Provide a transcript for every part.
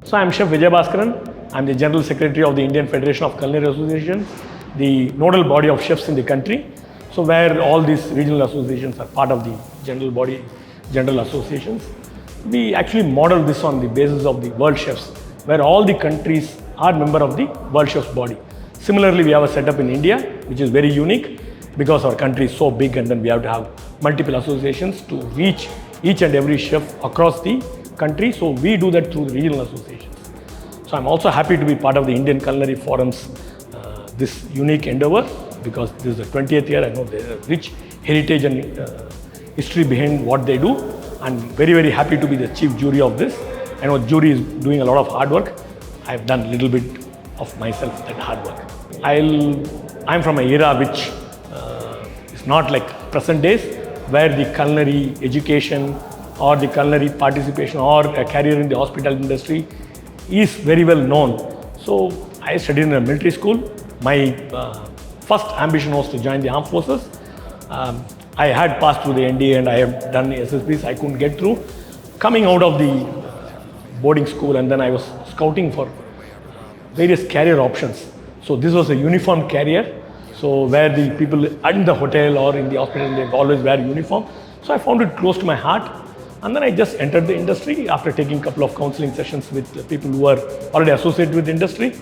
So I'm Chef Vijaya Baskaran. I'm the General Secretary of the Indian Federation of Culinary Associations, the nodal body of chefs in the country. So where all these regional associations are part of the general associations. We actually model this on the basis of the world chefs, where all the countries are member of the world chefs body. Similarly, we have a setup in India, which is very unique because our country is so big and then we have to have multiple associations to reach each and every chef across the country. So we do that through the regional associations. So I'm also happy to be part of the Indian Culinary Forum's this unique endeavor because this is the 20th year. I know there's a rich heritage and history behind what they do. I'm very, very happy to be the chief jury of this. I know the jury is doing a lot of hard work. I've done a little bit of myself that hard work. I'm from an era which is not like present days, where the culinary education or the culinary participation or a career in the hospitality industry is very well known. So I studied in a military school. My first ambition was to join the armed forces. I had passed through the NDA and I have done the SSBs. I couldn't get through. Coming out of the boarding school, and then I was scouting for various career options. So this was a uniform career. So where the people in the hotel or in the hospital, they always wear uniform. So I found it close to my heart. And then I just entered the industry after taking a couple of counseling sessions with people who were already associated with the industry.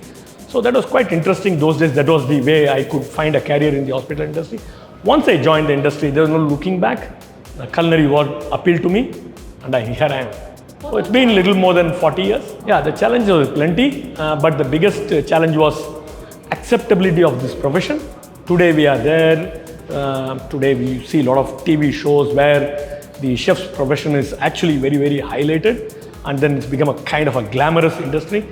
So that was quite interesting those days. That was the way I could find a career in the hospital industry. Once I joined the industry, there was no looking back. The culinary world appealed to me, and here I am. So it's been a little more than 40 years. Yeah, the challenge was plenty, but the biggest challenge was acceptability of this profession. Today we are there. Today we see a lot of TV shows where the chef's profession is actually very, very highlighted, and then it's become a kind of a glamorous industry.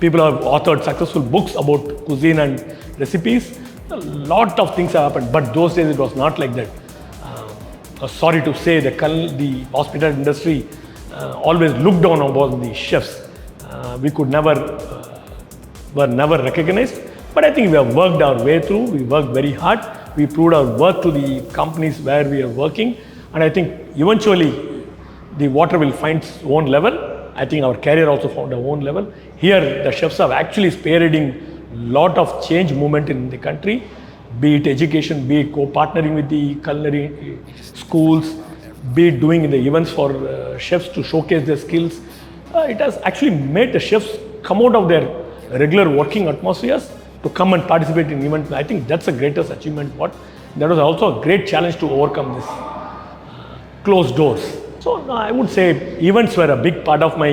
People have authored successful books about cuisine and recipes. A lot of things have happened, but those days it was not like that. Sorry to say, the hospitality industry always looked down upon the chefs. We could were never recognized, but I think we have worked our way through. We worked very hard. We proved our worth to the companies where we are working, and I think eventually the water will find its own level. I think our career also found our own level. Here, the chefs are actually spearheading a lot of change movement in the country, be it education, be it co-partnering with the culinary schools, be it doing the events for chefs to showcase their skills. It has actually made the chefs come out of their regular working atmospheres to come and participate in events. I think that's the greatest achievement. That was also a great challenge to overcome this closed doors. So I would say events were a big part of my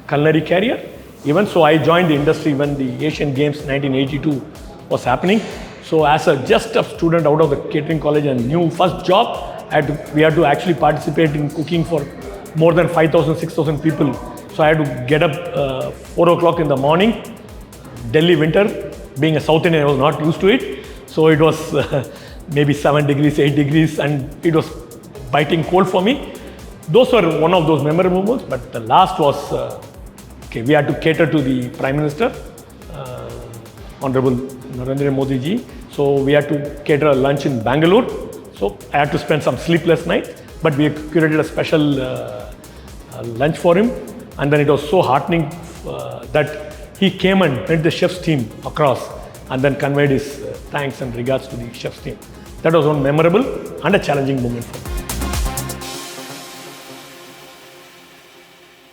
culinary career. Even so, I joined the industry when the Asian Games 1982 was happening. So as just a student out of the catering college and new first job, we had to actually participate in cooking for more than 5,000, 6,000 people. So I had to get up 4 o'clock in the morning. Delhi winter, being a South Indian, I was not used to it. So it was maybe 7 degrees, 8 degrees, and it was biting cold for me. Those were one of those memorable moments, but the last was, we had to cater to the Prime Minister, Honorable Narendra Modi ji. So we had to cater a lunch in Bangalore. So I had to spend some sleepless nights, but we curated a special lunch for him. And then it was so heartening that he came and met the chef's team across and then conveyed his thanks and regards to the chef's team. That was one memorable and a challenging moment for me.